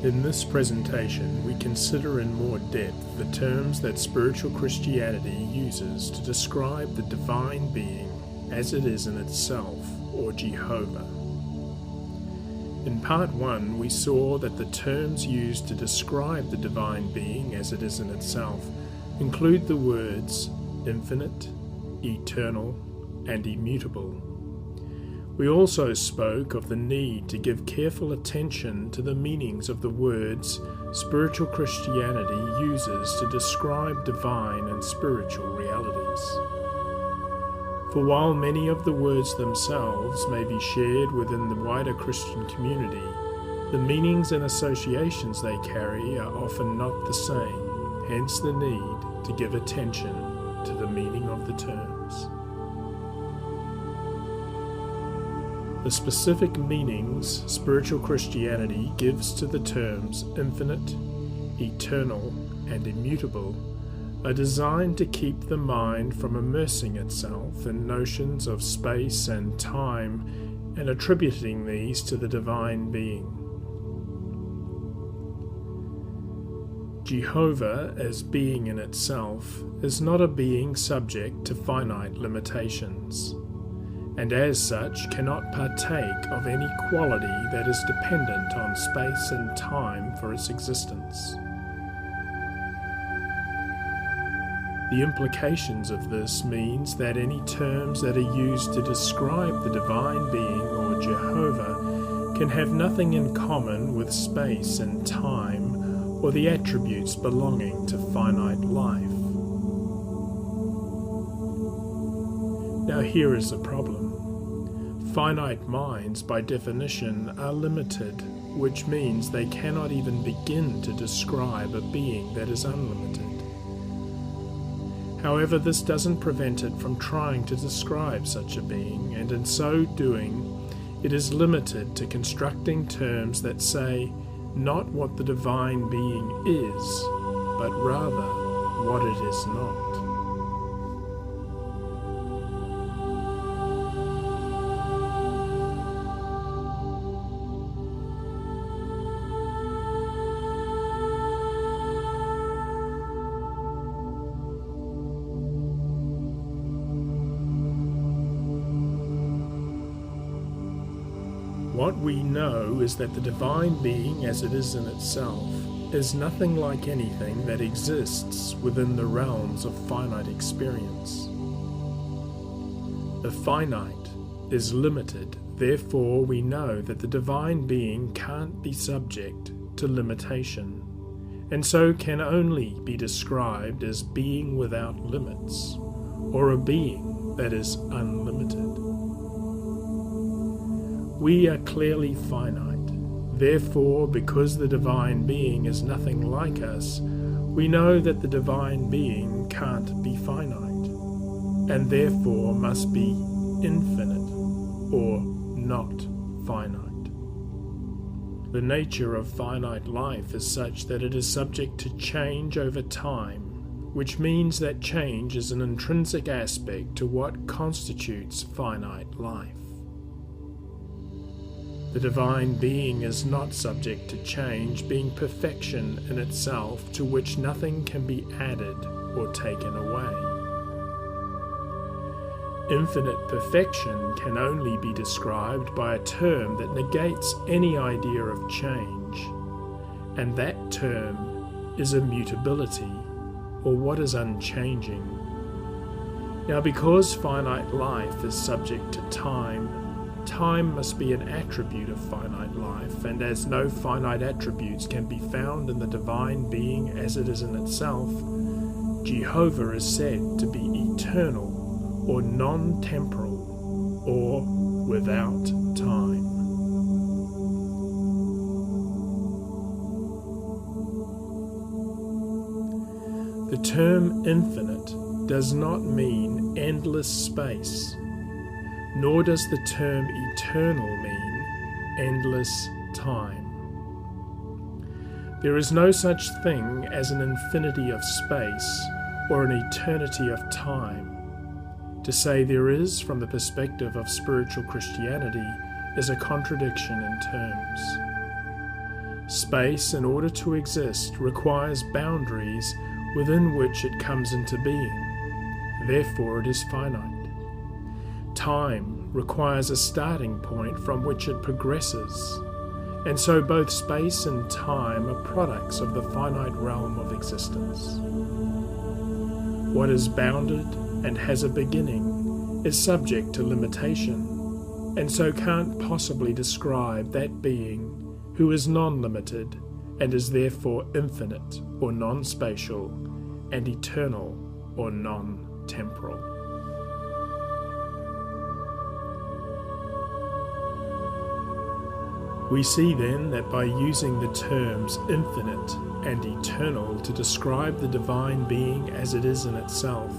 In this presentation, we consider in more depth the terms that spiritual Christianity uses to describe the divine being as it is in itself, or Jehovah. In part 1, we saw that the terms used to describe the divine being as it is in itself include the words infinite, eternal, and immutable. We also spoke of the need to give careful attention to the meanings of the words spiritual Christianity uses to describe divine and spiritual realities. For while many of the words themselves may be shared within the wider Christian community, the meanings and associations they carry are often not the same, hence the need to give attention to the meaning of the terms. The specific meanings spiritual Christianity gives to the terms infinite, eternal, and immutable are designed to keep the mind from immersing itself in notions of space and time and attributing these to the divine being. Jehovah, as being in itself, is not a being subject to finite limitations, and as such cannot partake of any quality that is dependent on space and time for its existence. The implications of this means that any terms that are used to describe the divine being or Jehovah can have nothing in common with space and time or the attributes belonging to finite life. Now here is the problem. Finite minds, by definition, are limited, which means they cannot even begin to describe a being that is unlimited. However, this doesn't prevent it from trying to describe such a being, and in so doing, it is limited to constructing terms that say not what the divine being is, but rather what it is not. What we know is that the divine being as it is in itself is nothing like anything that exists within the realms of finite experience. The finite is limited, therefore we know that the divine being can't be subject to limitation, and so can only be described as being without limits, or a being that is unlimited. We are clearly finite. Therefore, because the divine being is nothing like us, we know that the divine being can't be finite, and therefore must be infinite, or not finite. The nature of finite life is such that it is subject to change over time, which means that change is an intrinsic aspect to what constitutes finite life. The divine being is not subject to change, being perfection in itself, to which nothing can be added or taken away. Infinite perfection can only be described by a term that negates any idea of change, and that term is immutability, or what is unchanging. Now, because finite life is subject to time must be an attribute of finite life, and as no finite attributes can be found in the divine being as it is in itself, Jehovah is said to be eternal, or non-temporal, or without time. The term infinite does not mean endless space, nor does the term eternal mean endless time. There is no such thing as an infinity of space or an eternity of time. To say there is, from the perspective of spiritual Christianity, is a contradiction in terms. Space, in order to exist, requires boundaries within which it comes into being. Therefore, it is finite. Time requires a starting point from which it progresses, and so both space and time are products of the finite realm of existence. What is bounded and has a beginning is subject to limitation, and so can't possibly describe that being who is non-limited and is therefore infinite or non-spatial and eternal or non-temporal. We see then that by using the terms infinite and eternal to describe the divine being as it is in itself,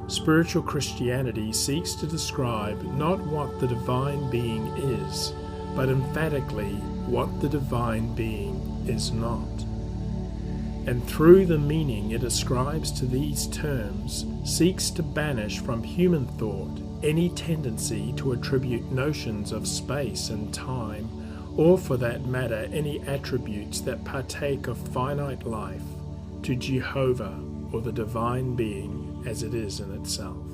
spiritual Christianity seeks to describe not what the divine being is, but emphatically what the divine being is not. And through the meaning it ascribes to these terms, seeks to banish from human thought any tendency to attribute notions of space and time, or for that matter any attributes that partake of finite life, to Jehovah or the divine being as it is in itself.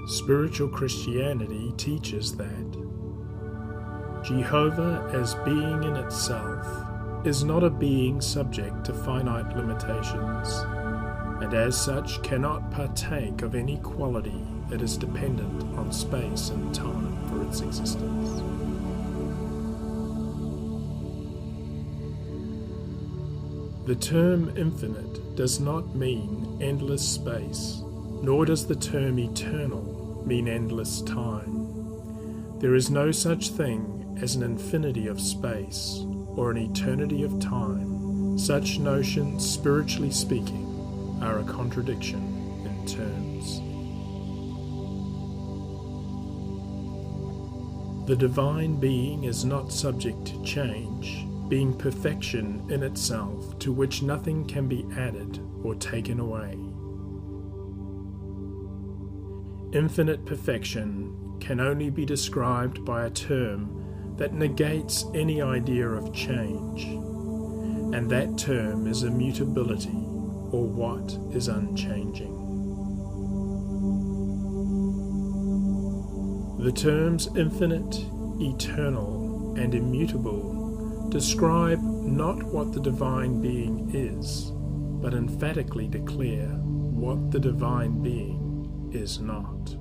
Spiritual Christianity teaches that Jehovah as being in itself is not a being subject to finite limitations, and as such cannot partake of any quality that is dependent on space and time for its existence. The term infinite does not mean endless space, nor does the term eternal mean endless time. There is no such thing as an infinity of space or an eternity of time. Such notions, spiritually speaking, are a contradiction in terms. The divine being is not subject to change, being perfection in itself, to which nothing can be added or taken away. Infinite perfection can only be described by a term that negates any idea of change, and that term is immutability, or what is unchanging. The terms infinite, eternal, and immutable describe not what the divine being is, but emphatically declare what the divine being is not.